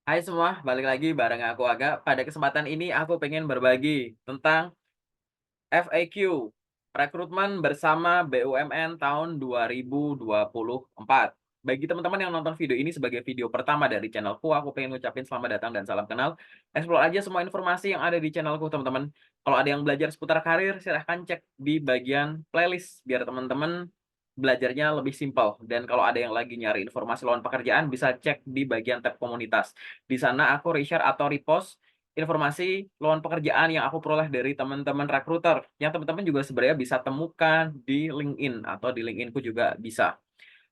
Hai semua, balik lagi bareng aku Aga. Pada kesempatan ini aku pengen berbagi tentang FAQ, rekrutmen bersama BUMN tahun 2024. Bagi teman-teman yang nonton video ini sebagai video pertama dari channelku, aku pengen ngucapin selamat datang dan salam kenal. Explore aja semua informasi yang ada di channelku, teman-teman. Kalau ada yang belajar seputar karir, silahkan cek di bagian playlist, biar teman-teman belajarnya lebih simpel. Dan kalau ada yang lagi nyari informasi lowongan pekerjaan, bisa cek di bagian tab komunitas. Di sana aku reshare atau repost informasi lowongan pekerjaan yang aku peroleh dari teman-teman recruiter yang teman-teman juga sebenarnya bisa temukan di LinkedIn atau di LinkedIn-ku juga bisa.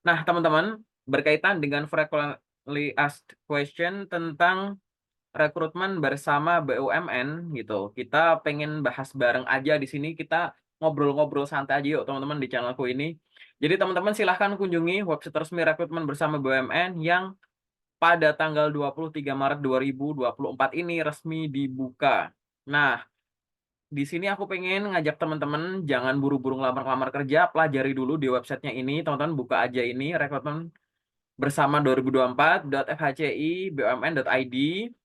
Nah, teman-teman, berkaitan dengan frequently asked question tentang rekrutmen bersama BUMN gitu. Kita pengen bahas bareng aja di sini, kita ngobrol-ngobrol santai aja yuk teman-teman di channelku ini. Jadi teman-teman silahkan kunjungi website resmi rekrutmen bersama BUMN yang pada tanggal 23 Maret 2024 ini resmi dibuka. Nah, di sini aku pengen ngajak teman-teman jangan buru-buru ngelamar-ngelamar kerja, pelajari dulu di websitenya ini, teman-teman buka aja ini rekrutmen bersama 2024.fhci.bumn.id.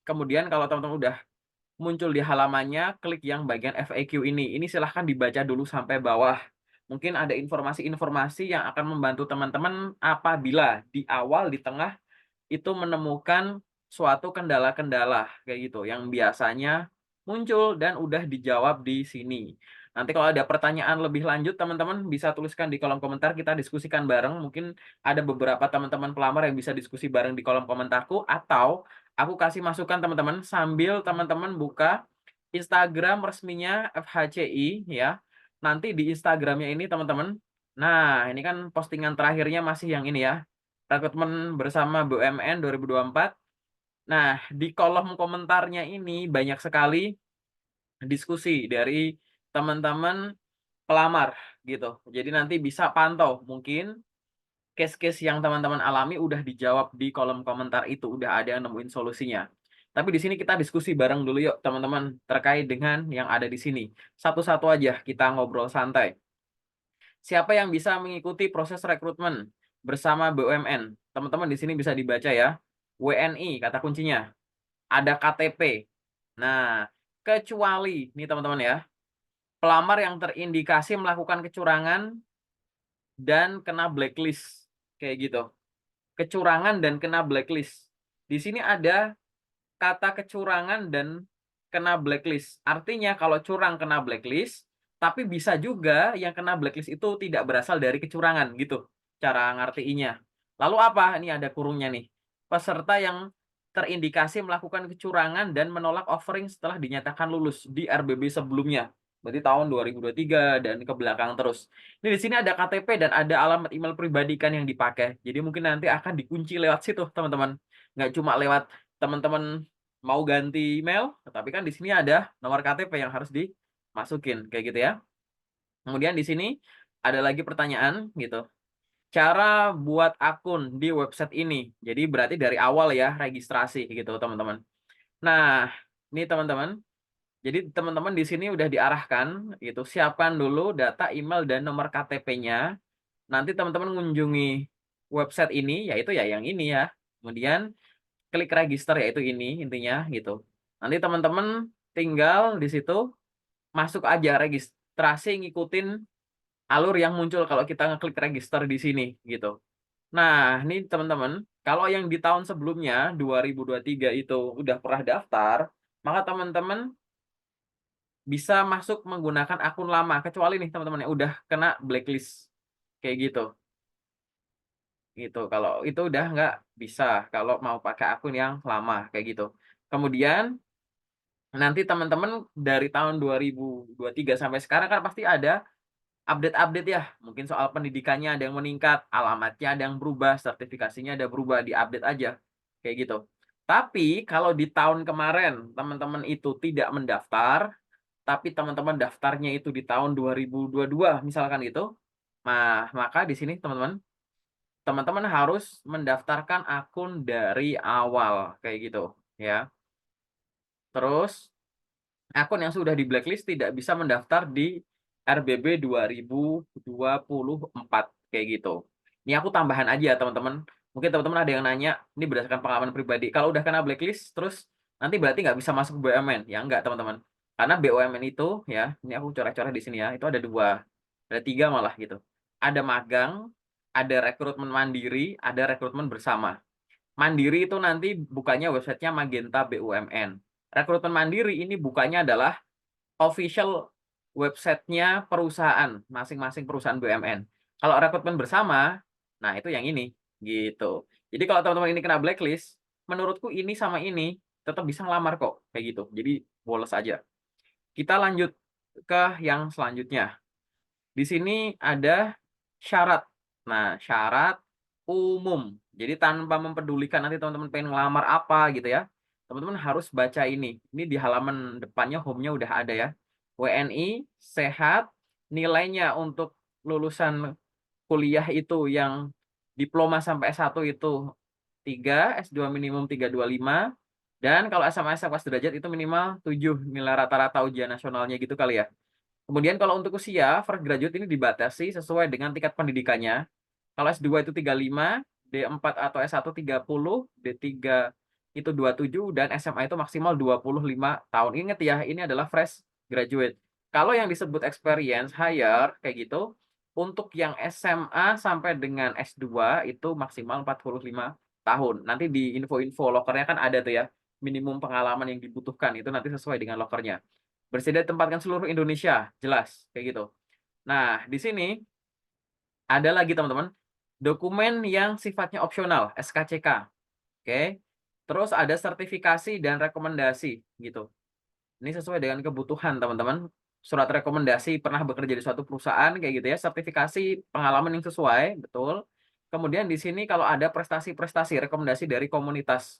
Kemudian kalau teman-teman udah muncul di halamannya, klik yang bagian FAQ ini. Ini silahkan dibaca dulu sampai bawah. Mungkin ada informasi-informasi yang akan membantu teman-teman apabila di awal, di tengah, itu menemukan suatu kendala-kendala kayak gitu yang biasanya muncul dan udah dijawab di sini. Nanti kalau ada pertanyaan lebih lanjut, teman-teman bisa tuliskan di kolom komentar, kita diskusikan bareng. Mungkin ada beberapa teman-teman pelamar yang bisa diskusi bareng di kolom komentarku, atau aku kasih masukan teman-teman sambil teman-teman buka Instagram resminya FHCI ya. Nanti di Instagramnya ini teman-teman, nah ini kan postingan terakhirnya masih yang ini ya, rekrutmen bersama BUMN 2024. Nah, di kolom komentarnya ini banyak sekali diskusi dari teman-teman pelamar gitu. Jadi nanti bisa pantau mungkin case-case yang teman-teman alami udah dijawab di kolom komentar itu, udah ada yang nemuin solusinya. Tapi di sini kita diskusi bareng dulu yuk teman-teman terkait dengan yang ada di sini. Satu-satu aja kita ngobrol santai. Siapa yang bisa mengikuti proses rekrutmen bersama BUMN? Teman-teman di sini bisa dibaca ya. WNI kata kuncinya. Ada KTP. Nah, kecuali nih teman-teman ya, pelamar yang terindikasi melakukan kecurangan dan kena blacklist kayak gitu. Kecurangan dan kena blacklist. Di sini ada kata kecurangan dan kena blacklist. Artinya kalau curang kena blacklist, tapi bisa juga yang kena blacklist itu tidak berasal dari kecurangan gitu. Cara ngartiinnya. Lalu apa? Ini ada kurungnya nih. Peserta yang terindikasi melakukan kecurangan dan menolak offering setelah dinyatakan lulus di RBB sebelumnya. Berarti tahun 2023 dan ke belakang terus. Ini di sini ada KTP dan ada alamat email pribadi kan yang dipakai. Jadi mungkin nanti akan dikunci lewat situ, teman-teman. Nggak cuma lewat teman-teman mau ganti email, tapi kan di sini ada nomor KTP yang harus dimasukin kayak gitu ya. Kemudian di sini ada lagi pertanyaan gitu. Cara buat akun di website ini. Jadi berarti dari awal ya registrasi gitu teman-teman. Nah, ini teman-teman. Jadi teman-teman di sini udah diarahkan gitu. Siapkan dulu data email dan nomor KTP-nya. Nanti teman-teman mengunjungi website ini, yaitu ya yang ini ya. Kemudian klik register, yaitu ini intinya gitu. Nanti teman-teman tinggal di situ masuk aja registrasi, ngikutin alur yang muncul kalau kita ngeklik register di sini gitu. Nah, ini teman-teman, kalau yang di tahun sebelumnya 2023 itu udah pernah daftar, maka teman-teman bisa masuk menggunakan akun lama, kecuali nih teman-teman yang udah kena blacklist kayak gitu. Gitu. Kalau itu udah nggak bisa kalau mau pakai akun yang lama kayak gitu. Kemudian nanti teman-teman dari tahun 2023 sampai sekarang kan pasti ada update-update ya. Mungkin soal pendidikannya ada yang meningkat, alamatnya ada yang berubah, sertifikasinya ada berubah, diupdate aja. Kayak gitu. Tapi kalau di tahun kemarin teman-teman itu tidak mendaftar, tapi teman-teman daftarnya itu di tahun 2022 misalkan gitu, nah maka di sini teman-teman harus mendaftarkan akun dari awal kayak gitu ya. Terus akun yang sudah di blacklist tidak bisa mendaftar di RBB 2024 kayak gitu. Ini aku tambahan aja teman-teman. Mungkin teman-teman ada yang nanya, ini berdasarkan pengalaman pribadi, kalau udah kena blacklist, terus nanti berarti nggak bisa masuk BUMN. Ya enggak, teman-teman. Karena BUMN itu, ya, ini aku coret-coret di sini ya, itu ada 2, ada 3 malah gitu. Ada magang, ada rekrutmen mandiri, ada rekrutmen bersama. Mandiri itu nanti bukanya websitenya Magenta BUMN. Rekrutmen mandiri ini bukanya adalah official websitenya perusahaan, masing-masing perusahaan BUMN. Kalau rekrutmen bersama, nah itu yang ini, gitu. Jadi kalau teman-teman ini kena blacklist, menurutku ini sama ini tetap bisa ngelamar kok, kayak gitu. Jadi bolos aja. Kita lanjut ke yang selanjutnya. Di sini ada syarat. Nah, syarat umum. Jadi tanpa mempedulikan nanti teman-teman pengen ngelamar apa gitu ya. Teman-teman harus baca ini. Ini di halaman depannya home-nya udah ada ya. WNI, sehat, nilainya untuk lulusan kuliah itu yang diploma sampai S1 itu 3, S2 minimum 325, dan kalau SMA kelas derajat itu minimal 7 nilai rata-rata ujian nasionalnya gitu kali ya. Kemudian kalau untuk usia, fresh graduate ini dibatasi sesuai dengan tingkat pendidikannya. Kalau S2 itu 35, D4 atau S1 30, D3 itu 27, dan SMA itu maksimal 25 tahun. Ingat ya, ini adalah fresh graduate. Kalau yang disebut experience hire, kayak gitu, untuk yang SMA sampai dengan S2 itu maksimal 45 tahun. Nanti di info-info lokernya kan ada tuh ya, minimum pengalaman yang dibutuhkan, itu nanti sesuai dengan lokernya. Bersedia tempatkan seluruh Indonesia, jelas kayak gitu. Nah, di sini ada lagi teman-teman, dokumen yang sifatnya opsional, SKCK. Oke. Terus ada sertifikasi dan rekomendasi gitu. Ini sesuai dengan kebutuhan teman-teman. Surat rekomendasi pernah bekerja di suatu perusahaan kayak gitu ya, sertifikasi pengalaman yang sesuai, betul. Kemudian di sini kalau ada prestasi-prestasi, rekomendasi dari komunitas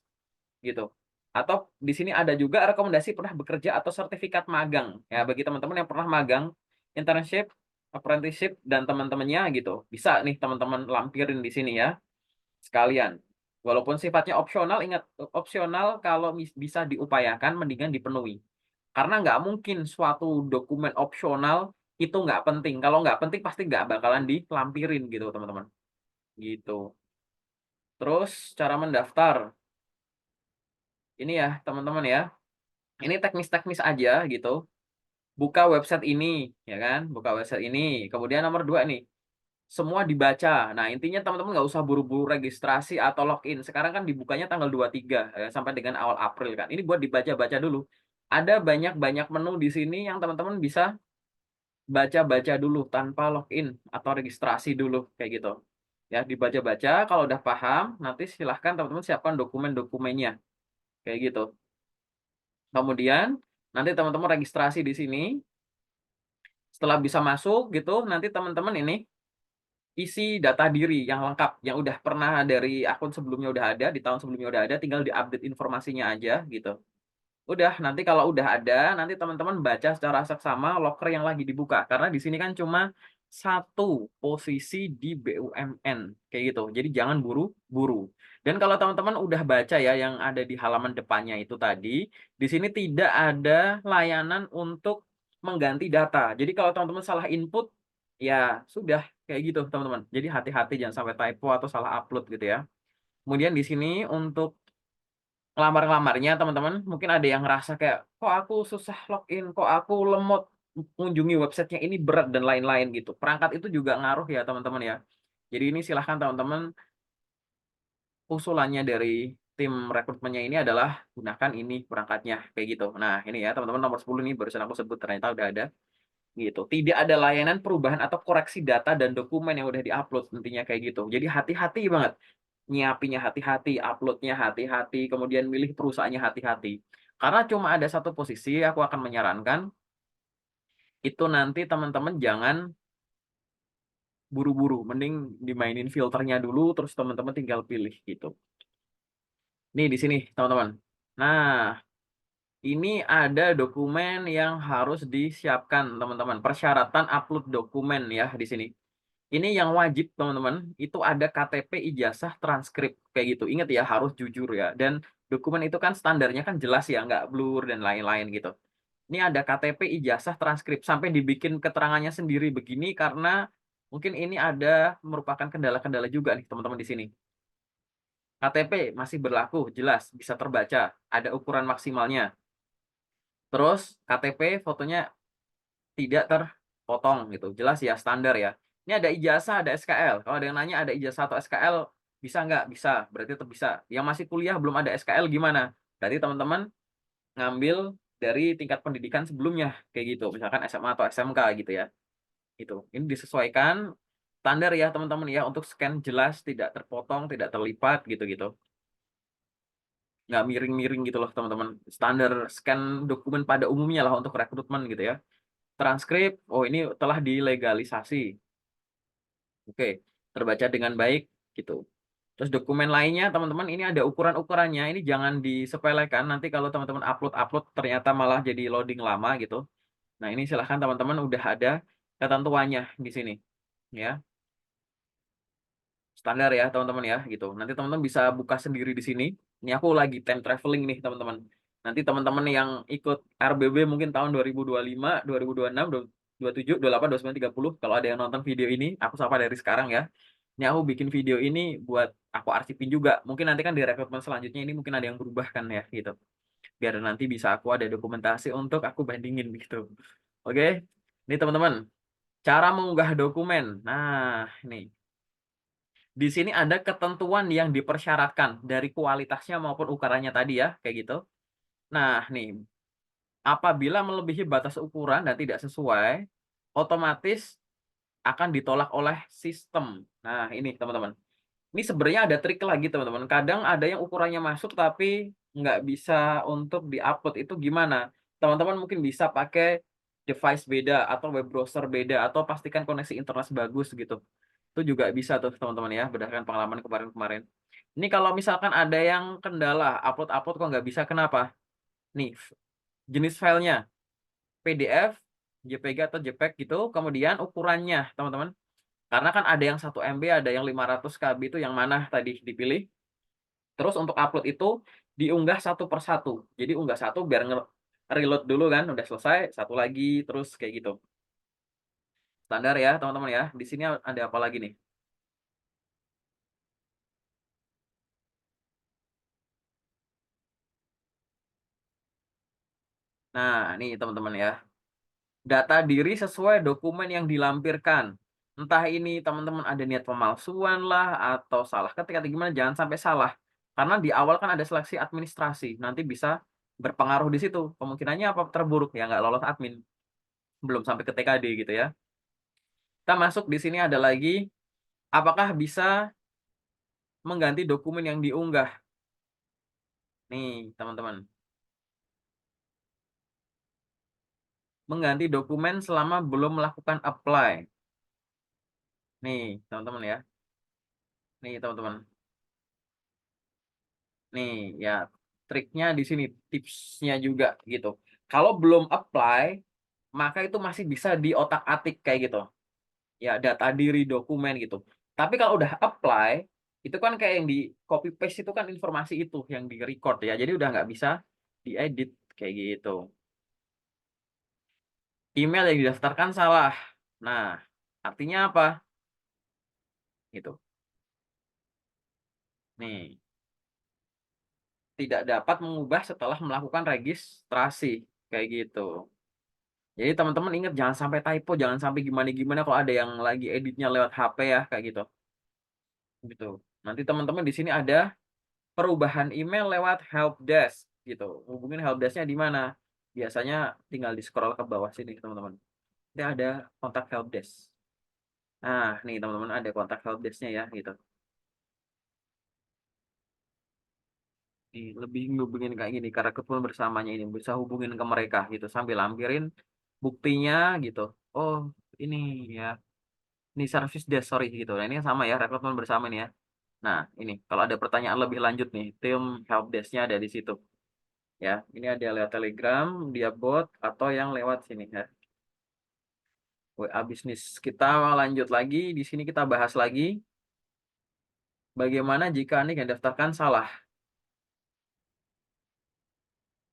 gitu. Atau di sini ada juga rekomendasi pernah bekerja atau sertifikat magang. Ya, bagi teman-teman yang pernah magang, internship, apprenticeship, dan teman-temannya gitu. Bisa nih teman-teman lampirin di sini ya, sekalian. Walaupun sifatnya opsional, ingat, opsional kalau bisa diupayakan, mendingan dipenuhi. Karena nggak mungkin suatu dokumen opsional itu nggak penting. Kalau nggak penting, pasti nggak bakalan dilampirin gitu, teman-teman. Gitu. Terus, cara mendaftar. Ini ya, teman-teman ya. Ini teknis-teknis aja gitu. Buka website ini, ya kan? Buka website ini. Kemudian nomor 2 nih, semua dibaca. Nah, intinya teman-teman nggak usah buru-buru registrasi atau login. Sekarang kan dibukanya tanggal 23 ya, sampai dengan awal April kan. Ini buat dibaca-baca dulu. Ada banyak-banyak menu di sini yang teman-teman bisa baca-baca dulu tanpa login atau registrasi dulu kayak gitu. Ya, dibaca-baca, kalau udah paham, nanti silahkan teman-teman siapkan dokumen-dokumennya kayak gitu. Kemudian nanti teman-teman registrasi di sini. Setelah bisa masuk gitu, nanti teman-teman ini isi data diri yang lengkap, yang udah pernah dari akun sebelumnya udah ada, di tahun sebelumnya udah ada, tinggal diupdate informasinya aja gitu. Udah, nanti kalau udah ada, nanti teman-teman baca secara seksama loker yang lagi dibuka. Karena di sini kan cuma satu posisi di BUMN, kayak gitu. Jadi jangan buru-buru. Dan kalau teman-teman udah baca ya yang ada di halaman depannya itu tadi, di sini tidak ada layanan untuk mengganti data. Jadi kalau teman-teman salah input, ya sudah kayak gitu teman-teman. Jadi hati-hati jangan sampai typo atau salah upload gitu ya. Kemudian di sini untuk ngelamar-ngelamarnya teman-teman, mungkin ada yang ngerasa kayak, kok aku susah login, kok aku lemot mengunjungi websitenya, ini berat dan lain-lain gitu. Perangkat itu juga ngaruh ya teman-teman ya. Jadi ini silahkan teman-teman, usulannya dari tim rekrutmennya ini adalah gunakan ini perangkatnya kayak gitu. Nah ini ya teman-teman, nomor 10 nih barusan aku sebut, ternyata udah ada gitu. Tidak ada layanan perubahan atau koreksi data dan dokumen yang udah diupload, intinya kayak gitu. Jadi hati-hati banget. Nyiapinnya hati-hati, uploadnya hati-hati, kemudian milih perusahaannya hati-hati. Karena cuma ada satu posisi, aku akan menyarankan, itu nanti teman-teman jangan buru-buru. Mending dimainin filternya dulu, terus teman-teman tinggal pilih gitu. Nih di sini, teman-teman. Nah, ini ada dokumen yang harus disiapkan, teman-teman. Persyaratan upload dokumen ya di sini. Ini yang wajib teman-teman, itu ada KTP, ijazah, transkrip kayak gitu. Ingat ya, harus jujur ya. Dan dokumen itu kan standarnya kan jelas ya, nggak blur dan lain-lain gitu. Ini ada KTP, ijazah, transkrip, sampai dibikin keterangannya sendiri begini karena mungkin ini ada merupakan kendala-kendala juga nih teman-teman di sini. KTP masih berlaku, jelas, bisa terbaca, ada ukuran maksimalnya. Terus KTP fotonya tidak terpotong gitu, jelas ya, standar ya. Ini ada ijazah, ada SKL. Kalau ada yang nanya ada ijazah atau SKL, bisa nggak? Bisa, berarti tetap bisa. Yang masih kuliah belum ada SKL gimana? Berarti teman-teman ngambil dari tingkat pendidikan sebelumnya, kayak gitu. Misalkan SMA atau SMK gitu ya. Itu. Ini disesuaikan standar ya teman-teman ya, untuk scan jelas, tidak terpotong, tidak terlipat gitu-gitu. Nggak miring-miring gitu loh teman-teman. Standar scan dokumen pada umumnya lah untuk rekrutmen gitu ya. Transkrip, oh ini telah dilegalisasi. Oke, terbaca dengan baik gitu. Terus dokumen lainnya teman-teman, ini ada ukuran-ukurannya. Ini jangan disepelekan. Nanti kalau teman-teman upload ternyata malah jadi loading lama gitu. Nah, ini silahkan teman-teman udah ada ketentuannya di sini ya. Standar ya teman-teman ya gitu. Nanti teman-teman bisa buka sendiri di sini. Ini aku lagi time traveling nih teman-teman. Nanti teman-teman yang ikut RBB mungkin tahun 2025, 2026, 27, 28, 29, 30. Kalau ada yang nonton video ini, aku sapa dari sekarang ya. Ini aku bikin video ini buat aku arsipin juga. Mungkin nanti kan di rekrutmen selanjutnya ini mungkin ada yang berubah kan ya gitu. Biar nanti bisa aku ada dokumentasi untuk aku bandingin gitu. Oke. Ini teman-teman, cara mengunggah dokumen. Nah, ini. Di sini ada ketentuan yang dipersyaratkan dari kualitasnya maupun ukurannya tadi ya, kayak gitu. Nah, nih, apabila melebihi batas ukuran dan tidak sesuai, otomatis akan ditolak oleh sistem. Nah, ini teman-teman. Ini sebenarnya ada trik lagi teman-teman. Kadang ada yang ukurannya masuk tapi nggak bisa untuk diupload. Itu gimana? Teman-teman mungkin bisa pakai device beda atau web browser beda atau pastikan koneksi internet bagus gitu. Itu juga bisa tuh teman-teman ya, berdasarkan pengalaman kemarin-kemarin. Ini kalau misalkan ada yang kendala, upload-upload kok nggak bisa, kenapa? Nih, jenis filenya, PDF, JPG atau JPEG gitu, kemudian ukurannya, teman-teman. Karena kan ada yang 1 MB, ada yang 500 KB, itu yang mana tadi dipilih. Terus untuk upload itu diunggah satu per satu. Jadi unggah satu biar reload dulu kan, udah selesai, satu lagi, terus kayak gitu. Standar ya teman-teman ya. Di sini ada apa lagi nih? Nah, nih teman-teman ya. Data diri sesuai dokumen yang dilampirkan. Entah ini teman-teman ada niat pemalsuan lah atau salah ketik atau gimana, jangan sampai salah. Karena di awal kan ada seleksi administrasi, nanti bisa berpengaruh di situ. Kemungkinannya apa terburuk ya nggak lolos admin, belum sampai ke TKD gitu ya. Kita masuk di sini ada lagi, apakah bisa mengganti dokumen yang diunggah? Nih teman-teman, mengganti dokumen selama belum melakukan apply. Nih teman-teman ya, nih teman-teman. Nih ya, triknya di sini, tipsnya juga gitu. Kalau belum apply, maka itu masih bisa diotak-atik kayak gitu. Ya, data diri dokumen gitu. Tapi kalau udah apply, itu kan kayak yang di copy paste itu kan informasi itu yang di record ya. Jadi udah nggak bisa diedit kayak gitu. Email yang didaftarkan salah. Nah, artinya apa? Gitu. Nih, tidak dapat mengubah setelah melakukan registrasi kayak gitu. Jadi teman-teman ingat jangan sampai typo, jangan sampai gimana-gimana kalau ada yang lagi editnya lewat HP ya kayak gitu. Gitu. Nanti teman-teman di sini ada perubahan email lewat help desk gitu. Hubungin help desk-nya di mana? Biasanya tinggal di scroll ke bawah sini teman-teman. Nanti ada kontak help desk. Nah, nih teman-teman ada kontak help desk-nya ya gitu. Nih, lebih ngubungin kayak gini karena kebetulan bersamanya ini bisa hubungin ke mereka gitu sambil lampirin buktinya gitu. Oh, ini ya. Ini service desk, sorry gitu. Nah, ini sama ya, rekrutmen bersama nih ya. Nah, ini kalau ada pertanyaan lebih lanjut nih, tim help desk-nya ada di situ. Ya, ini ada lewat Telegram, dia bot atau yang lewat sini ya. WA bisnis. Kita lanjut lagi, di sini kita bahas lagi bagaimana jika nih yang daftarkan salah.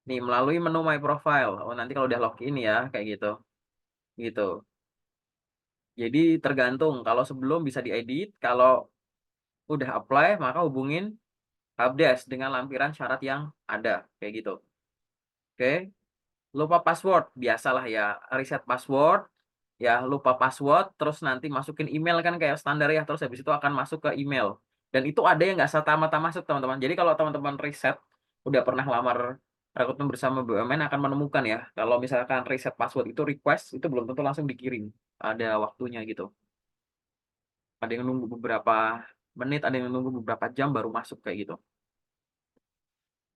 Nih, melalui menu My Profile. Oh, nanti kalau udah login ya, kayak gitu. Gitu. Jadi tergantung, kalau sebelum bisa diedit, kalau udah apply maka hubungin helpdesk dengan lampiran syarat yang ada, kayak gitu. Oke, lupa password, biasalah ya, reset password, ya lupa password, terus nanti masukin email kan kayak standar ya, terus habis itu akan masuk ke email. Dan itu ada yang nggak serta-merta masuk, teman-teman. Jadi kalau teman-teman riset, udah pernah lamar rekrutmen bersama BUMN akan menemukan ya, kalau misalkan reset password itu request, itu belum tentu langsung dikirim. Ada waktunya gitu. Ada yang nunggu beberapa menit, ada yang nunggu beberapa jam baru masuk kayak gitu.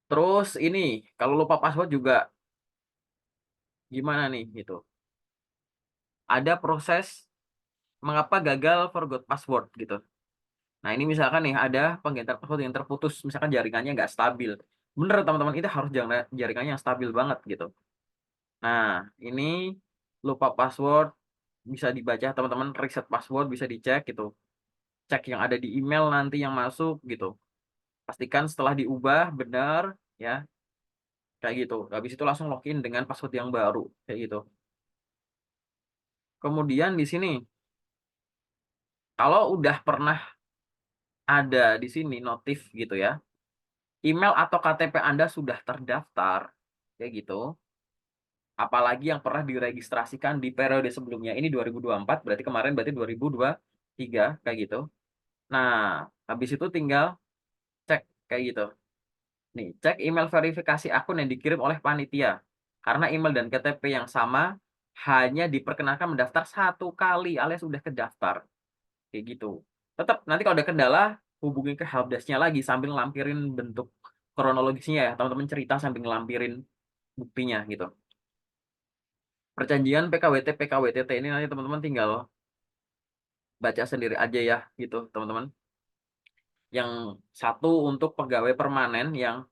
Terus ini, kalau lupa password juga gimana nih gitu. Ada proses mengapa gagal forgot password gitu. Nah, ini misalkan nih ada penggantian password yang terputus, misalkan jaringannya nggak stabil. Bener teman-teman, itu harus jaringannya yang stabil banget gitu. Nah, ini lupa password bisa dibaca teman-teman, reset password bisa dicek gitu. Cek yang ada di email nanti yang masuk gitu. Pastikan setelah diubah benar ya, kayak gitu. Habis itu langsung login dengan password yang baru kayak gitu. Kemudian di sini kalau udah pernah ada di sini notif gitu ya, email atau KTP Anda sudah terdaftar kayak gitu. Apalagi yang pernah diregistrasikan di periode sebelumnya. Ini 2024, berarti kemarin berarti 2023 kayak gitu. Nah, habis itu tinggal cek kayak gitu. Nih, cek email verifikasi akun yang dikirim oleh panitia. Karena email dan KTP yang sama hanya diperkenankan mendaftar satu kali alias sudah kedaftar. Kayak gitu. Tetap nanti kalau ada kendala hubungi ke helpdesk-nya lagi sambil lampirin bentuk kronologisnya ya. Teman-teman cerita sambil ngelampirin buktinya gitu. Perjanjian PKWT PKWTT ini nanti teman-teman tinggal baca sendiri aja ya gitu, teman-teman. Yang satu untuk pegawai permanen yang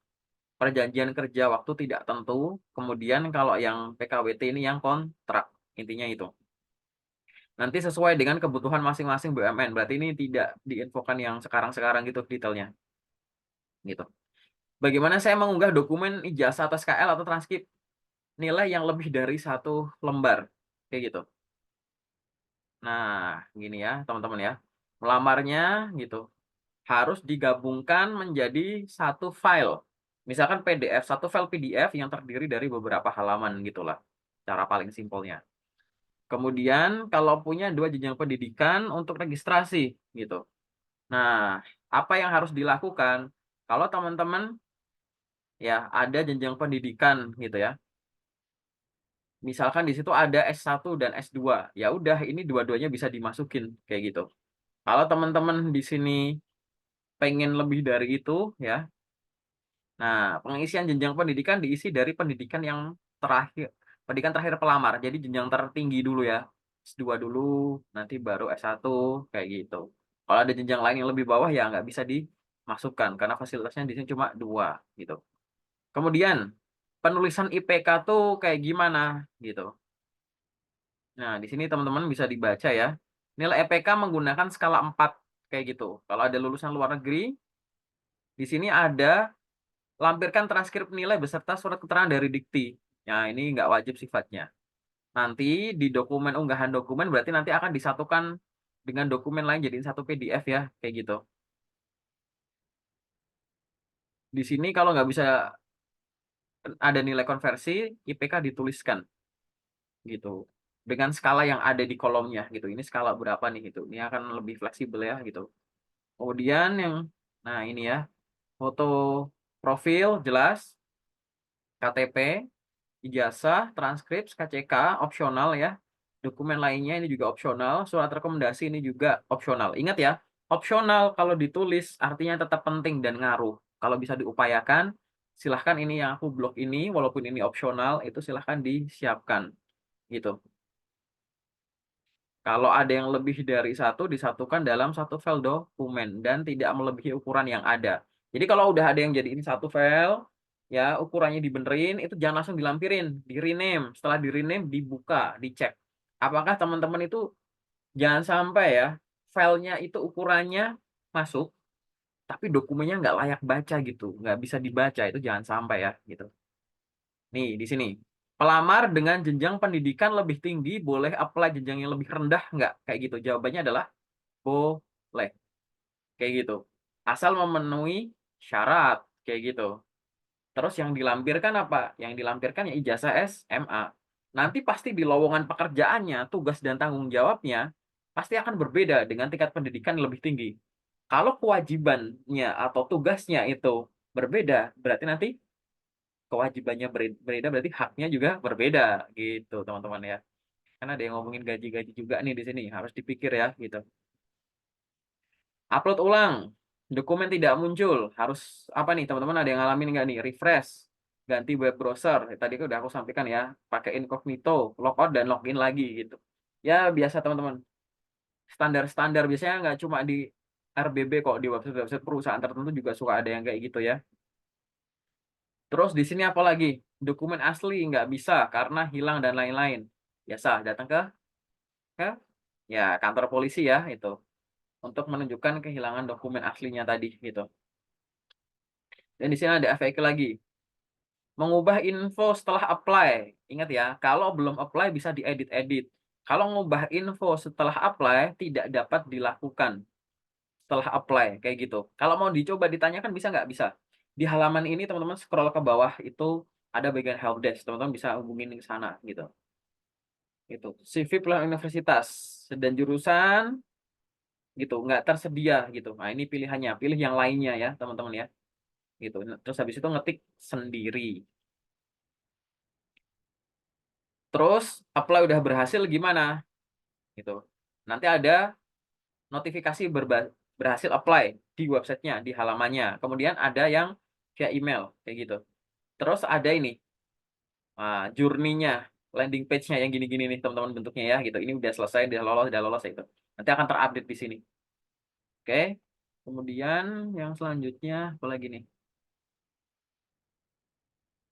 perjanjian kerja waktu tidak tentu, kemudian kalau yang PKWT ini yang kontrak, intinya itu. Nanti sesuai dengan kebutuhan masing-masing BUMN, berarti ini tidak diinfokan yang sekarang-sekarang gitu detailnya. Gitu. Bagaimana saya mengunggah dokumen ijazah atau SKL atau transkrip nilai yang lebih dari satu lembar, kayak gitu. Nah, gini ya, teman-teman ya. Melamarnya gitu harus digabungkan menjadi satu file. Misalkan PDF, satu file PDF yang terdiri dari beberapa halaman gitulah. Cara paling simpelnya. Kemudian kalau punya 2 jenjang pendidikan untuk registrasi gitu. Nah, apa yang harus dilakukan? Kalau teman-teman ya ada jenjang pendidikan gitu ya. Misalkan di situ ada S1 dan S2. Ya udah ini dua-duanya bisa dimasukin kayak gitu. Kalau teman-teman di sini pengen lebih dari itu ya. Nah, pengisian jenjang pendidikan diisi dari pendidikan yang terakhir, pendidikan terakhir pelamar. Jadi jenjang tertinggi dulu ya. S2 dulu, nanti baru S1 kayak gitu. Kalau ada jenjang lain yang lebih bawah ya nggak bisa dimasukkan karena fasilitasnya di sini cuma 2 gitu. Kemudian penulisan IPK tuh kayak gimana gitu. Nah, di sini teman-teman bisa dibaca ya. Nilai IPK menggunakan skala 4 kayak gitu. Kalau ada lulusan luar negeri, di sini ada lampirkan transkrip nilai beserta surat keterangan dari dikti. Nah, ini nggak wajib sifatnya. Nanti di dokumen unggahan dokumen berarti nanti akan disatukan dengan dokumen lain jadiin satu PDF ya, kayak gitu. Di sini kalau nggak bisa ada nilai konversi, IPK dituliskan gitu. Dengan skala yang ada di kolomnya gitu. Ini skala berapa nih gitu. Ini akan lebih fleksibel ya gitu. Kemudian yang nah ini ya, foto profil jelas, KTP, ijazah, transkrip, KCK, opsional ya. Dokumen lainnya ini juga opsional. Surat rekomendasi ini juga opsional. Ingat ya, opsional kalau ditulis artinya tetap penting dan ngaruh. Kalau bisa diupayakan, silahkan ini yang aku blok ini, walaupun ini opsional, itu silahkan disiapkan. Gitu. Kalau ada yang lebih dari satu, disatukan dalam satu file dokumen dan tidak melebihi ukuran yang ada. Jadi kalau udah ada yang jadi ini satu file, ya ukurannya dibenerin, itu jangan langsung dilampirin, di rename. Setelah di rename, dibuka, dicek. Apakah teman-teman itu jangan sampai ya filenya itu ukurannya masuk, tapi dokumennya nggak layak baca gitu, nggak bisa dibaca itu jangan sampai ya gitu. Nih di sini. Pelamar dengan jenjang pendidikan lebih tinggi boleh apply jenjang yang lebih rendah nggak? Kayak gitu. Jawabannya adalah boleh. Kayak gitu. Asal memenuhi syarat kayak gitu. Terus yang dilampirkan apa? Yang dilampirkan ya ijazah SMA. Nanti pasti di lowongan pekerjaannya, tugas dan tanggung jawabnya pasti akan berbeda dengan tingkat pendidikan yang lebih tinggi. Kalau kewajibannya atau tugasnya itu berbeda, berarti nanti kewajibannya berbeda, berarti haknya juga berbeda gitu, teman-teman ya. Karena ada yang ngomongin gaji-gaji juga nih di sini, harus dipikir ya gitu. Upload ulang, dokumen tidak muncul, harus apa nih teman-teman, ada yang ngalamin nggak nih? Refresh, ganti web browser. Tadi kan udah aku sampaikan ya, pakai incognito, logout dan login lagi gitu. Ya biasa teman-teman, standar-standar biasanya nggak cuma di RBB kok, di website-website perusahaan tertentu juga suka ada yang kayak gitu ya. Terus di sini apa lagi? Dokumen asli nggak bisa karena hilang dan lain-lain. Biasa datang ke ya kantor polisi ya itu untuk menunjukkan kehilangan dokumen aslinya tadi gitu. Dan di sini ada FAQ lagi. Mengubah info setelah apply. Ingat ya, kalau belum apply bisa diedit-edit. Kalau mengubah info setelah apply tidak dapat dilakukan setelah apply kayak gitu. Kalau mau dicoba ditanyakan bisa nggak? Bisa. Di halaman ini teman-teman scroll ke bawah itu ada bagian helpdesk. Teman-teman bisa hubungin ke sana gitu. Itu CV plus universitas dan jurusan gitu nggak tersedia gitu. Nah ini pilihannya, pilih yang lainnya ya teman-teman ya. Gitu. Terus habis itu ngetik sendiri. Terus apply udah berhasil gimana? Gitu. Nanti ada notifikasi berhasil apply di websitenya, di halamannya. Kemudian ada yang via email kayak gitu. Terus ada ini journey-nya, landing page-nya yang gini-gini nih teman-teman bentuknya ya gitu. Ini udah selesai, udah lolos itu. Nanti akan terupdate di sini. Oke. Kemudian yang selanjutnya apa lagi nih?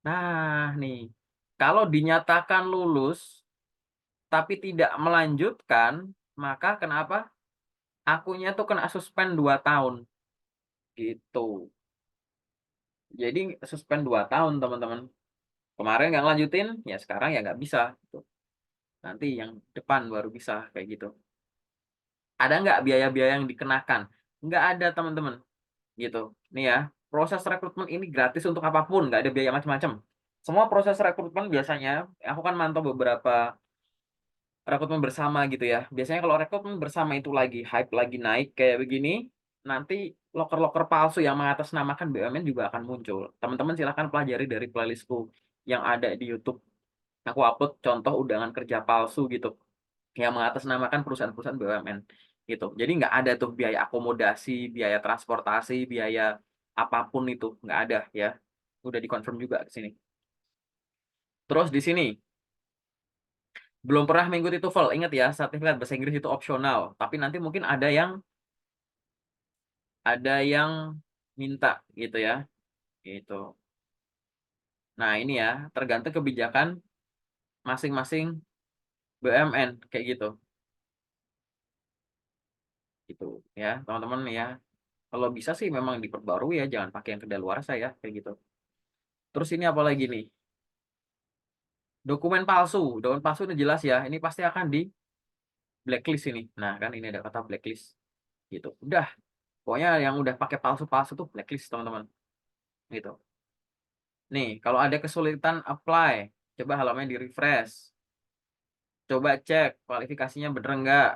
Nah, nih. Kalau dinyatakan lulus tapi tidak melanjutkan, maka kenapa? Akunnya tuh kena suspend 2 tahun gitu. Jadi suspend 2 tahun teman-teman. Kemarin nggak lanjutin, ya sekarang ya nggak bisa. Gitu. Nanti yang depan baru bisa kayak gitu. Ada nggak biaya-biaya yang dikenakan? Nggak ada teman-teman. Gitu. Nih ya, proses rekrutmen ini gratis untuk apapun, nggak ada biaya macam-macam. Semua proses rekrutmen biasanya, aku kan mantau beberapa rekrutmen bersama gitu ya. Biasanya kalau rekrutmen bersama itu lagi hype, lagi naik kayak begini, nanti loker-loker palsu yang mengatasnamakan BUMN juga akan muncul. Teman-teman silahkan pelajari dari playlistku yang ada di YouTube. Aku upload contoh undangan kerja palsu gitu, yang mengatasnamakan perusahaan-perusahaan BUMN gitu. Jadi nggak ada tuh biaya akomodasi, biaya transportasi, biaya apapun itu nggak ada ya. Udah dikonfirm juga ke sini. Terus di sini belum pernah mengikuti TOEFL, ingat ya, sertifikat bahasa Inggris itu opsional. Tapi nanti mungkin ada yang minta gitu ya, gitu. Nah ini ya, tergantung kebijakan masing-masing BUMN kayak gitu, gitu ya, teman-teman ya. Kalau bisa sih memang diperbarui ya, jangan pakai yang kedaluarsa ya, kayak gitu. Terus ini apa lagi nih? Dokumen palsu ini jelas ya, ini pasti akan di blacklist ini. Nah kan ini ada kata blacklist, gitu. Udah, pokoknya yang udah pakai palsu-palsu tuh blacklist teman-teman, gitu. Nih, kalau ada kesulitan apply, coba halaman di refresh. Coba cek kualifikasinya bener enggak,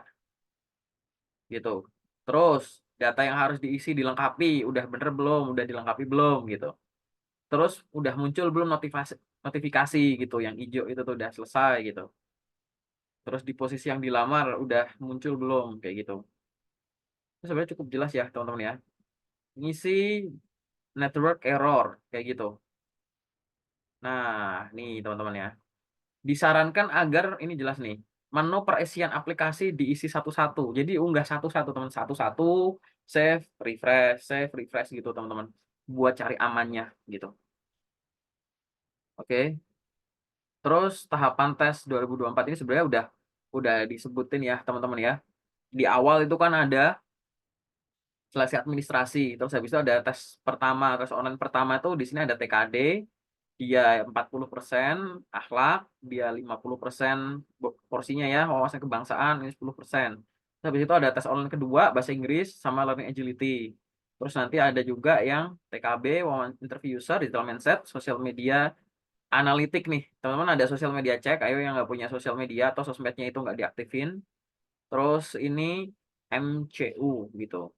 gitu. Terus, data yang harus diisi dilengkapi, udah bener belum, udah dilengkapi belum, gitu. Terus, udah muncul belum notifikasi gitu, yang hijau itu tuh udah selesai, gitu. Terus di posisi yang dilamar, udah muncul belum, kayak gitu. Itu sebenarnya cukup jelas ya, teman-teman ya. Ngisi network error, kayak gitu. Nah, nih teman-teman ya. Disarankan agar ini jelas nih, menu perisian aplikasi diisi satu-satu. Jadi unggah satu-satu teman, satu-satu, save, refresh gitu teman-teman. Buat cari amannya gitu. Oke. Terus tahapan tes 2024 ini sebenarnya udah disebutin ya teman-teman ya. Di awal itu kan ada seleksi administrasi, terus habis itu ada tes online pertama itu di sini ada TKD, dia 40% akhlak, dia 50% porsinya ya, wawasan kebangsaan, ini 10%. Terus habis itu ada tes online kedua, bahasa Inggris, sama learning agility. Terus nanti ada juga yang TKB, interview user, digital mindset, sosial media, analitik nih. Teman-teman ada sosial media cek, ayo yang nggak punya sosial media atau sosmednya itu nggak diaktifin. Terus ini MCU gitu.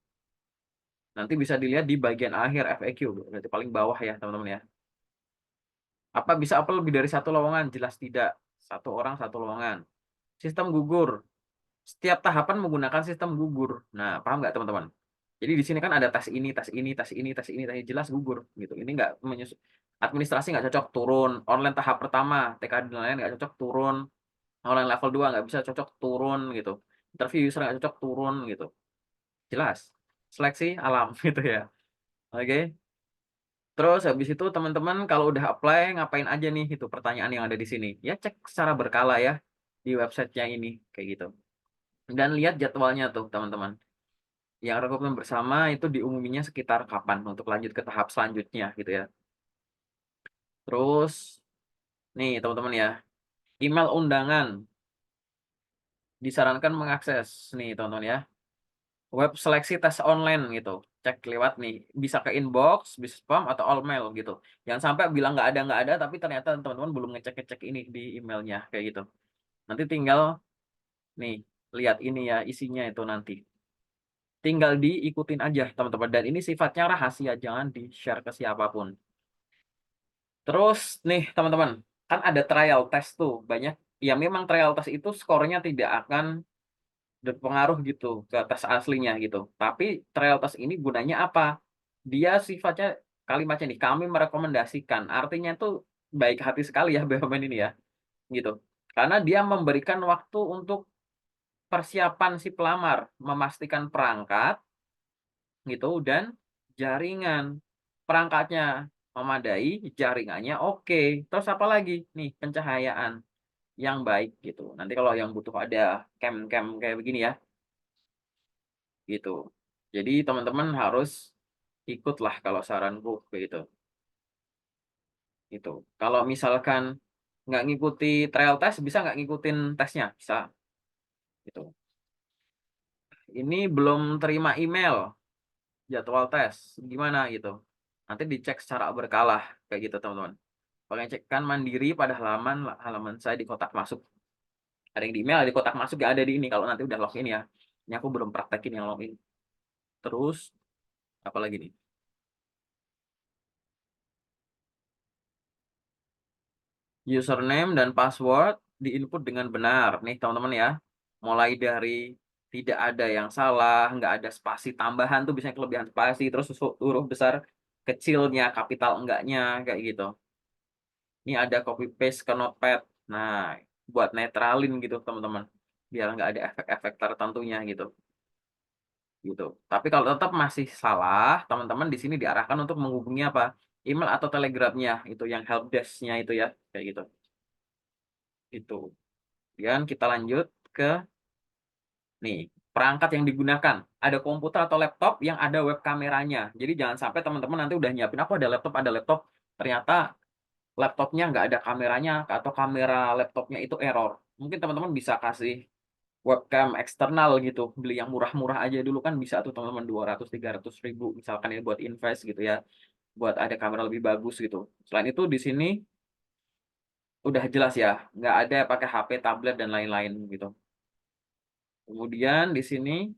Nanti bisa dilihat di bagian akhir FAQ, berarti paling bawah ya teman-teman ya. Apa bisa upload lebih dari satu lowongan? Jelas tidak. Satu orang satu lowongan. Sistem gugur. Setiap tahapan menggunakan sistem gugur. Nah, paham nggak teman-teman? Jadi di sini kan ada tes ini, tes ini, tes ini, tes ini, tes ini, jelas gugur gitu. Ini nggak administrasi nggak cocok turun. Online tahap pertama, TKD dan lain nggak cocok turun. Online level 2 nggak bisa cocok turun gitu. Interview user nggak cocok turun gitu. Jelas. Seleksi alam gitu ya. Oke. Terus habis itu teman-teman kalau udah apply ngapain aja nih itu pertanyaan yang ada di sini. Ya cek secara berkala ya di websitenya ini kayak gitu. Dan lihat jadwalnya tuh teman-teman. Yang rekrutmen bersama itu diumuminya sekitar kapan untuk lanjut ke tahap selanjutnya gitu ya. Terus nih teman-teman ya, email undangan disarankan mengakses nih teman-teman ya. Web seleksi tes online gitu. Cek lewat nih, bisa ke inbox, bisa spam atau all mail gitu. Jangan sampai bilang nggak ada, tapi ternyata teman-teman belum ngecek-ngecek ini di emailnya kayak gitu. Nanti tinggal nih lihat ini ya isinya itu nanti. Tinggal diikutin aja teman-teman. Dan ini sifatnya rahasia, jangan di-share ke siapapun. Terus nih teman-teman, kan ada trial test tuh banyak. Ya memang trial test itu skornya tidak akan berpengaruh gitu ke tes aslinya gitu. Tapi trial test ini gunanya apa? Dia sifatnya kalimatnya nih, kami merekomendasikan. Artinya tuh baik hati sekali ya BUMN ini ya, gitu. Karena dia memberikan waktu untuk persiapan si pelamar, memastikan perangkat gitu dan jaringan. Perangkatnya memadai, jaringannya oke. Terus apa lagi? Nih, pencahayaan yang baik gitu. Nanti kalau yang butuh ada cam-cam kayak begini ya, gitu. Jadi teman-teman harus ikutlah kalau saranku begitu. Itu. Kalau misalkan nggak ngikuti trial test, bisa nggak ngikutin tesnya? Bisa. Gitu. Ini belum terima email jadwal tes, gimana gitu. Nanti dicek secara berkala kayak gitu teman-teman. Pengecekan mandiri pada halaman halaman saya di kotak masuk. Ada yang di email, ada di kotak masuk, nggak ada di ini kalau nanti udah login ya. Ini aku belum praktekin yang login. Terus apa lagi nih? Username dan password diinput dengan benar. Nih teman-teman ya. Mulai dari tidak ada yang salah, nggak ada spasi tambahan tuh biasanya kelebihan spasi, terus huruf besar kecilnya, kapital enggaknya, kayak gitu. Ini ada copy paste ke notepad. Nah, buat netralin gitu teman-teman. Biar nggak ada efek-efek tertentunya gitu. Gitu. Tapi kalau tetap masih salah, teman-teman di sini diarahkan untuk menghubungi apa? Email atau telegramnya, itu yang helpdesk-nya itu ya, kayak gitu. Itu. Dan kita lanjut ke nih, perangkat yang digunakan. Ada komputer atau laptop yang ada web kameranya. Jadi jangan sampai teman-teman nanti udah nyiapin aku ada laptop, ternyata laptopnya nggak ada kameranya atau kamera laptopnya itu error. Mungkin teman-teman bisa kasih webcam eksternal gitu, beli yang murah-murah aja dulu kan bisa tuh teman-teman 200-300 ribu misalkan ya buat invest gitu ya, buat ada kamera lebih bagus gitu. Selain itu di sini udah jelas ya, nggak ada pakai HP, tablet dan lain-lain gitu. Kemudian di sini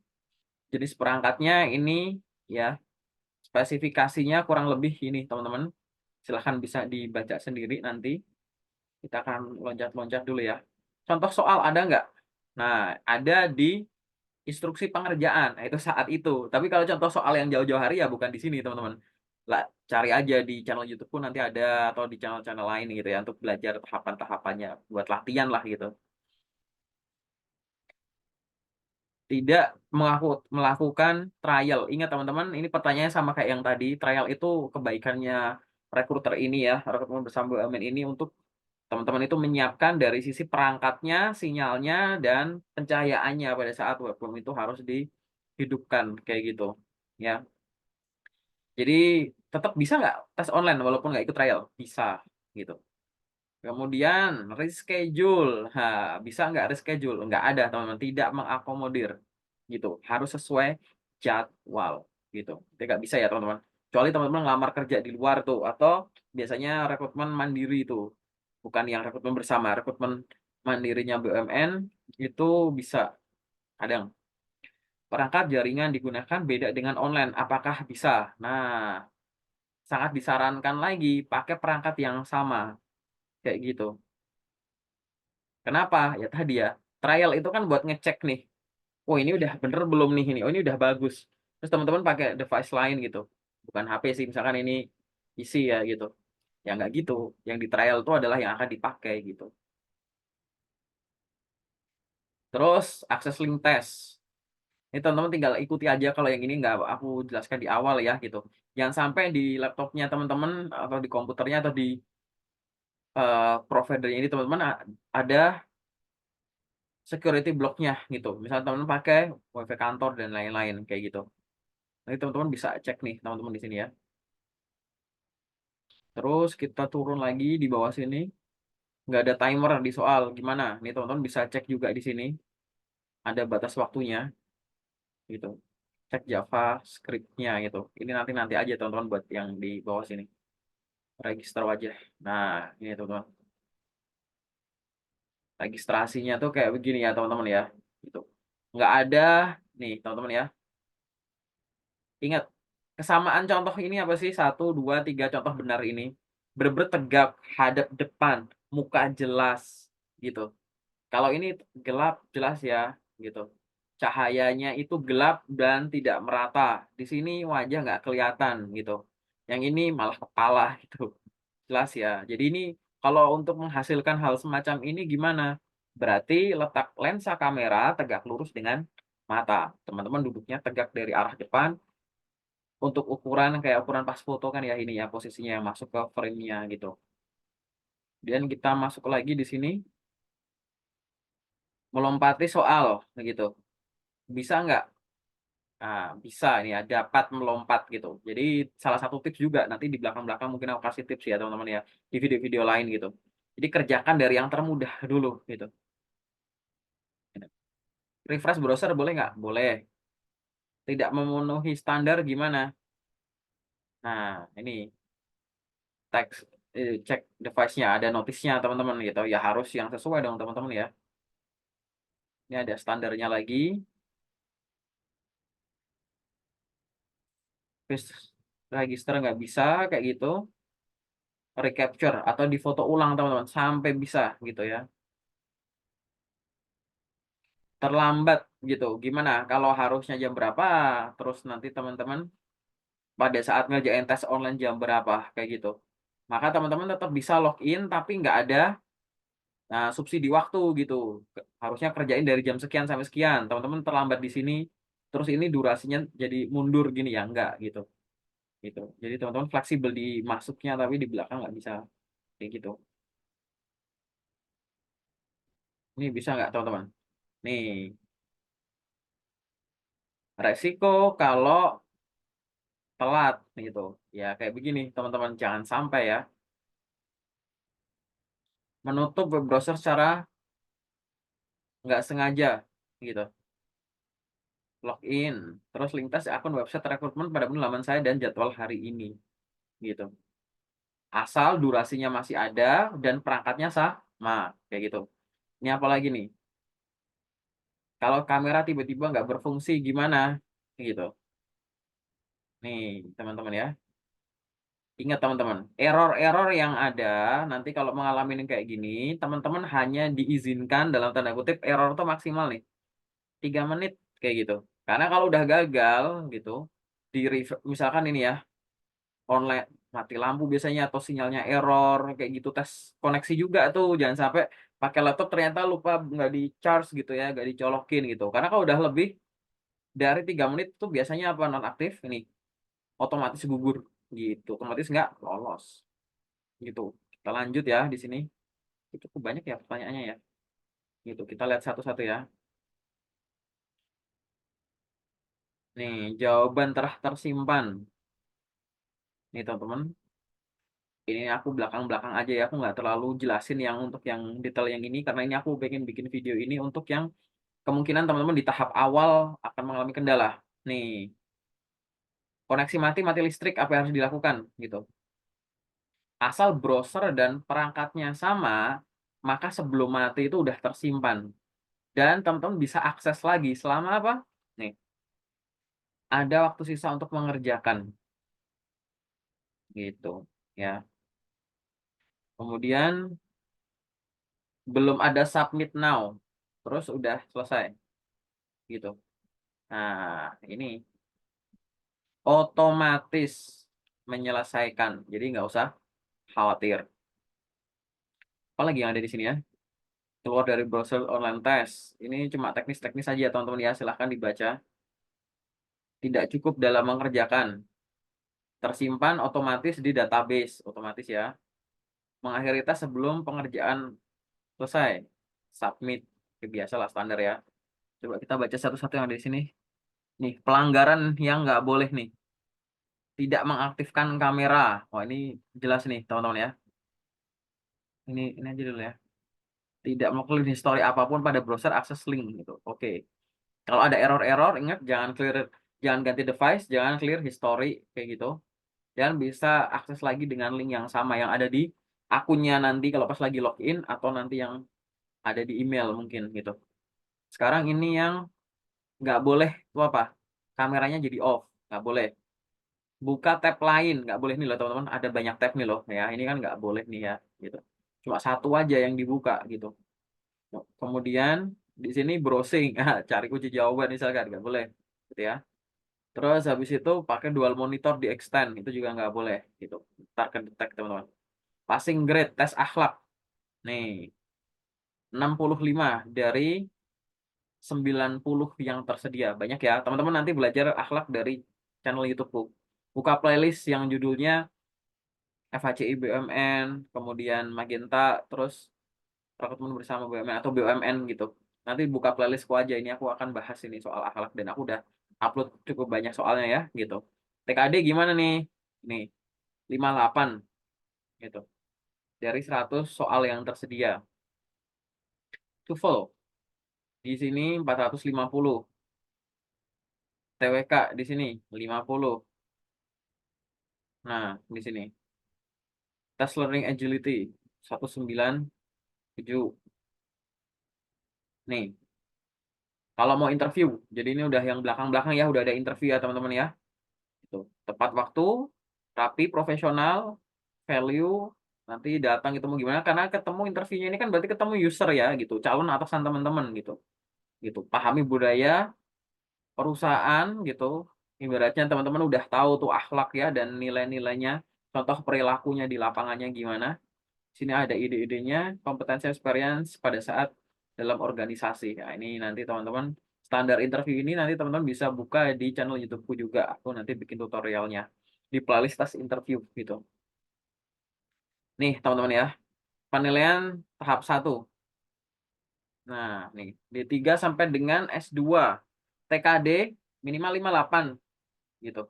jenis perangkatnya ini ya, spesifikasinya kurang lebih ini teman-teman. Silahkan bisa dibaca sendiri nanti. Kita akan loncat-loncat dulu ya. Contoh soal ada nggak? Nah, ada di instruksi pengerjaan, nah, itu saat itu. Tapi kalau contoh soal yang jauh-jauh hari ya bukan di sini teman-teman. Lah, cari aja di channel YouTube pun nanti ada atau di channel-channel lain gitu ya untuk belajar tahapan-tahapannya buat latihan lah gitu. Tidak melakukan trial. Ingat teman-teman, ini pertanyaannya sama kayak yang tadi. Trial itu kebaikannya rekruter ini ya, rekrutmen bersama BUMN ini untuk teman-teman itu menyiapkan dari sisi perangkatnya, sinyalnya, dan pencahayaannya pada saat webcam itu harus dihidupkan kayak gitu. Ya, jadi tetap bisa nggak tes online walaupun nggak ikut trial? Bisa gitu. Kemudian reschedule, bisa nggak reschedule? Nggak ada teman-teman, tidak mengakomodir gitu. Harus sesuai jadwal. gitu. Jadi nggak bisa ya teman-teman. Kecuali teman-teman ngelamar kerja di luar tuh, atau biasanya rekrutmen mandiri itu, bukan yang rekrutmen bersama. Rekrutmen mandirinya BUMN itu bisa kadang. Perangkat jaringan digunakan beda dengan online, apakah bisa? Nah, sangat disarankan lagi pakai perangkat yang sama, kayak gitu. Kenapa? Ya tadi ya, trial itu kan buat ngecek nih, "Oh ini udah bener belum nih ini? Oh ini udah bagus." Terus teman-teman pakai device lain gitu, bukan HP sih, misalkan ini PC ya gitu. Ya nggak gitu, yang di-trial itu adalah yang akan dipakai gitu. Terus akses link test, ini teman-teman tinggal ikuti aja kalau yang ini nggak aku jelaskan di awal ya gitu. Jangan sampai di laptopnya teman-teman atau di komputernya atau di, provider ini teman-teman ada security block-nya gitu. Misal teman-teman pakai WiFi kantor dan lain-lain kayak gitu. Nanti teman-teman bisa cek nih teman-teman di sini ya. Terus kita turun lagi di bawah sini, nggak ada timer di soal, gimana? Nih teman-teman bisa cek juga di sini, ada batas waktunya gitu. Cek JavaScript-nya gitu. Ini nanti aja teman-teman buat yang di bawah sini. Register wajah. Nah, ini teman-teman. Registrasinya tuh kayak begini ya teman-teman ya. Gitu. Nggak ada nih teman-teman ya. Ingat, kesamaan contoh ini apa sih? Satu, 2, 3 contoh benar ini. Bener-bener tegap, hadap depan, muka jelas gitu. Kalau ini gelap jelas ya gitu. Cahayanya itu gelap dan tidak merata. Di sini wajah nggak kelihatan gitu. Yang ini malah kepala gitu. Jelas ya. Jadi ini kalau untuk menghasilkan hal semacam ini gimana? Berarti letak lensa kamera tegak lurus dengan mata. Teman-teman duduknya tegak dari arah depan. Untuk ukuran kayak ukuran pas foto kan ya ini ya posisinya yang masuk ke frame-nya gitu. Dan kita masuk lagi di sini, melompati soal begitu. Bisa nggak? Nah, bisa ini ya, dapat melompat gitu. Jadi salah satu tips juga nanti di belakang-belakang mungkin aku kasih tips ya teman-teman ya, di video-video lain gitu. Jadi kerjakan dari yang termudah dulu gitu. Refresh browser boleh nggak? Boleh. Tidak memenuhi standar gimana? Nah, ini teks cek device-nya, ada notisnya teman-teman gitu. Ya harus yang sesuai dong teman-teman ya. Ini ada standarnya lagi. Terus register nggak bisa kayak gitu. Recapture atau difoto ulang teman-teman sampai bisa gitu ya. Terlambat gitu, gimana kalau harusnya jam berapa, terus nanti teman-teman pada saat ngerjain tes online jam berapa, kayak gitu. Maka teman-teman tetap bisa login tapi nggak ada, subsidi waktu gitu. Harusnya kerjain dari jam sekian sampai sekian, teman-teman terlambat di sini, terus ini durasinya jadi mundur gini ya, enggak gitu, gitu. Jadi teman-teman fleksibel di masuknya tapi di belakang nggak bisa, kayak gitu. Ini bisa nggak teman-teman? Nih, resiko kalau telat gitu. Ya kayak begini teman-teman, jangan sampai ya menutup web browser secara nggak sengaja gitu. Login, terus lintas akun website rekrutmen pada laman saya dan jadwal hari ini gitu. Asal durasinya masih ada dan perangkatnya sama kayak gitu. Ini apa lagi nih? Kalau kamera tiba-tiba nggak berfungsi gimana? Gitu. Nih teman-teman ya. Ingat teman-teman, error-error yang ada nanti kalau mengalami yang kayak gini, teman-teman hanya diizinkan dalam tanda kutip error itu maksimal nih 3 menit kayak gitu. Karena kalau udah gagal gitu, misalkan ini ya, online mati lampu biasanya atau sinyalnya error kayak gitu, tes koneksi juga tuh, jangan sampai pakai laptop ternyata lupa nggak di-charge gitu ya, nggak dicolokin gitu. Karena kalau udah lebih dari 3 menit tuh biasanya apa, nonaktif ini, otomatis gugur gitu, otomatis nggak lolos gitu. Kita lanjut ya di sini. Itu cukup banyak ya pertanyaannya ya. Gitu, kita lihat satu-satu ya. Nih, jawaban tersimpan. Nih teman-teman, ini aku belakang-belakang aja ya, aku nggak terlalu jelasin yang untuk yang detail yang ini, karena ini aku pengen bikin video ini untuk yang kemungkinan teman-teman di tahap awal akan mengalami kendala. Nih, Koneksi mati, mati listrik, apa yang harus dilakukan gitu. Asal browser dan perangkatnya sama, maka sebelum mati itu udah tersimpan. Dan teman-teman bisa akses lagi selama apa? Nih, ada waktu sisa untuk mengerjakan gitu ya. Kemudian belum ada submit now. Terus udah selesai gitu. Nah, ini otomatis menyelesaikan. Jadi nggak usah khawatir. Apalagi yang ada di sini ya? Keluar dari browser online test. Ini cuma teknis-teknis saja teman-teman ya. Silahkan dibaca. Tidak cukup dalam mengerjakan. Tersimpan otomatis di database. Otomatis ya. Mengakhiri tes sebelum pengerjaan selesai. Submit. Biasalah standar ya. Coba kita baca satu-satu yang ada di sini. Nih, pelanggaran yang nggak boleh nih. Tidak mengaktifkan kamera. Wah, ini jelas nih teman-teman ya. Ini aja dulu ya. Tidak melakukan history apapun pada browser akses link gitu. Oke. Kalau ada error-error, ingat jangan ganti device, jangan clear history kayak gitu. Dan bisa akses lagi dengan link yang sama yang ada di akunnya nanti kalau pas lagi login atau nanti yang ada di email mungkin gitu. Sekarang ini yang nggak boleh itu apa? Kameranya jadi off, nggak boleh. Buka tab lain, nggak boleh nih loh teman-teman. Ada banyak tab nih loh ya. Ini kan nggak boleh nih ya gitu. Cuma satu aja yang dibuka gitu. Kemudian di sini browsing, cari kunci jawaban misalkan nggak boleh, gitu ya. Terus habis itu pakai dual monitor di extend itu juga nggak boleh, gitu. Ntar ke detect teman-teman. Passing grade tes akhlak, nih 65 dari 90 yang tersedia. Banyak ya, teman-teman nanti belajar akhlak dari channel YouTube-ku. Buka playlist yang judulnya FHCI BUMN, kemudian Magenta, terus rekrutmen bersama BUMN atau BUMN gitu. Nanti buka playlistku aja ini aku akan bahas ini soal akhlak dan aku udah upload cukup banyak soalnya ya gitu. TKD gimana nih? Nih 58 gitu. Dari 100 soal yang tersedia. TOEFL di sini 450. TWK di sini 50. Nah, di sini. Test Learning Agility 197. Nih, kalau mau interview. Jadi ini udah yang belakang-belakang ya, udah ada interview ya teman-teman ya. Itu tepat waktu, rapi, profesional, value, nanti datang ketemu gimana karena ketemu interviewnya ini kan berarti ketemu user ya gitu, calon atasan teman-teman gitu. Gitu. Pahami budaya perusahaan gitu. Ibaratnya teman-teman udah tahu tuh akhlak ya dan nilai-nilainya, contoh perilakunya di lapangannya gimana. Sini ada ide-idenya, kompetensi experience pada saat dalam organisasi. Nah, ini nanti teman-teman standar interview ini nanti teman-teman bisa buka di channel YouTube-ku juga. Aku nanti bikin tutorialnya di playlist tes interview gitu. Nih, teman-teman ya. Penilaian tahap 1. Nah, nih, D3 sampai dengan S2. TKD minimal 58 gitu.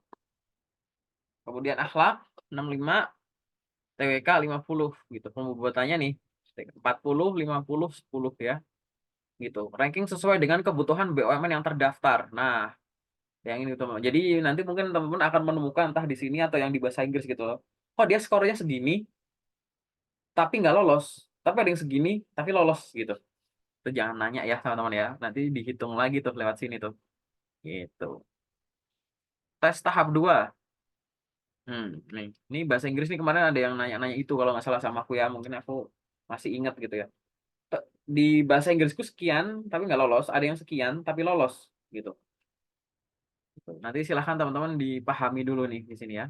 Kemudian akhlak 65, TWK 50 gitu. Pembobotannya nih 40, 50, 10 ya. Gitu. Ranking sesuai dengan kebutuhan BUMN yang terdaftar. Nah, yang ini teman-teman. Jadi nanti mungkin teman-teman akan menemukan entah di sini atau yang di bahasa Inggris gitu loh. Kok dia skornya segini tapi nggak lolos. Tapi ada yang segini tapi lolos gitu. Itu jangan nanya ya teman-teman ya. Nanti dihitung lagi tuh lewat sini tuh. Gitu. Tes tahap 2. Nih. Ini bahasa Inggris nih kemarin ada yang nanya-nanya itu kalau nggak salah sama aku ya. Mungkin aku masih ingat gitu ya. Di bahasa Inggrisku sekian tapi nggak lolos. Ada yang sekian tapi lolos gitu. Nanti silahkan teman-teman dipahami dulu nih di sini ya.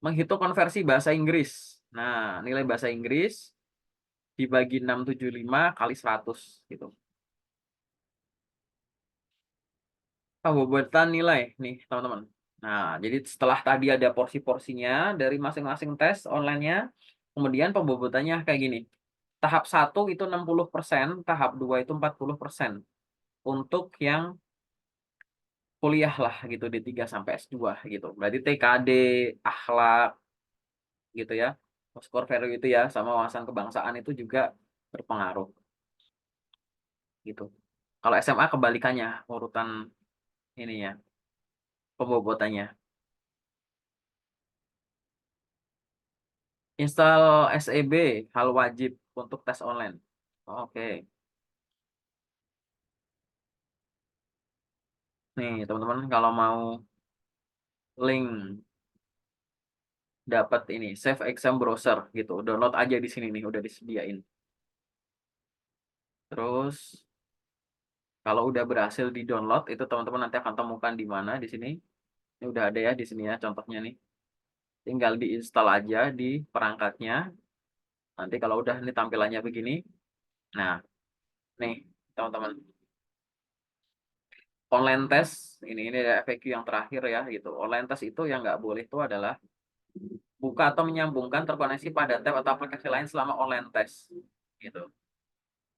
Menghitung konversi bahasa Inggris. Nah, nilai bahasa Inggris dibagi 675 kali 100 gitu. Pembobotan nilai nih teman-teman. Nah, jadi setelah tadi ada porsi-porsinya dari masing-masing tes online-nya, kemudian pembobotannya kayak gini. Tahap 1 itu 60%, tahap 2 itu 40%. Untuk yang kuliah lah gitu D3 sampai S2 gitu. Berarti TKD, akhlak gitu ya. Skor value itu ya sama wawasan kebangsaan itu juga berpengaruh gitu. Kalau SMA kebalikannya urutan ini ya. pembobotannya. Install SEB, hal wajib untuk tes online. Oke. Nih, teman-teman kalau mau link dapat ini Save Exam Browser gitu, download aja di sini nih, udah disediain. Terus kalau udah berhasil di-download itu teman-teman nanti akan temukan di mana di sini. Ini udah ada ya di sini ya contohnya nih. Tinggal diinstal aja di perangkatnya. Nanti kalau udah ini tampilannya begini. Nah, nih teman-teman. Online test ini ada FAQ yang terakhir ya gitu. Online test itu yang nggak boleh itu adalah buka atau menyambungkan terkoneksi pada tab atau aplikasi lain selama online test gitu.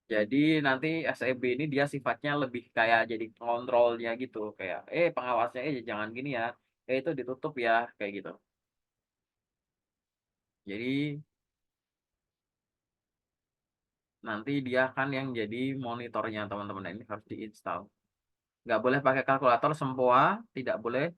Jadi nanti SEB ini dia sifatnya lebih kayak jadi kontrolnya gitu, kayak pengawasnya jangan gini ya, itu ditutup ya kayak gitu. Jadi nanti dia kan yang jadi monitornya teman-teman. Ini harus diinstal. Nggak boleh pakai kalkulator semua, tidak boleh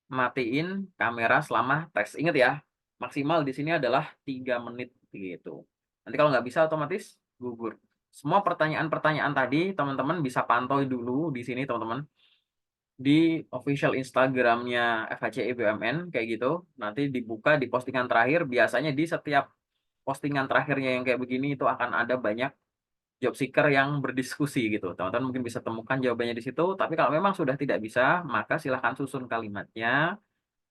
matiin kamera selama tes. Ingat ya, maksimal di sini adalah 3 menit gitu. Nanti kalau nggak bisa otomatis gugur. Semua pertanyaan-pertanyaan tadi teman-teman bisa pantau dulu di sini teman-teman di official Instagramnya FHCI BUMN kayak gitu. Nanti dibuka di postingan terakhir. Biasanya di setiap postingan terakhirnya yang kayak begini itu akan ada banyak job seeker yang berdiskusi gitu. Teman-teman mungkin bisa temukan jawabannya di situ. Tapi kalau memang sudah tidak bisa, maka silahkan susun kalimatnya.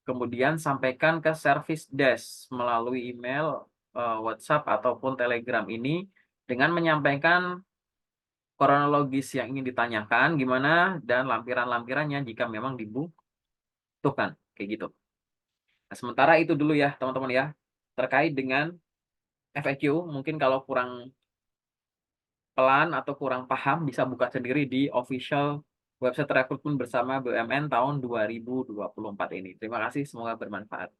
Kemudian sampaikan ke service desk melalui email, WhatsApp ataupun Telegram ini dengan menyampaikan kronologis yang ingin ditanyakan gimana dan lampiran-lampirannya jika memang dibutuhkan kayak gitu. Nah, sementara itu dulu ya teman-teman ya terkait dengan FAQ. Mungkin kalau kurang pelan atau kurang paham bisa buka sendiri di official website rekrutmen bersama BUMN tahun 2024 ini. Terima kasih, semoga bermanfaat.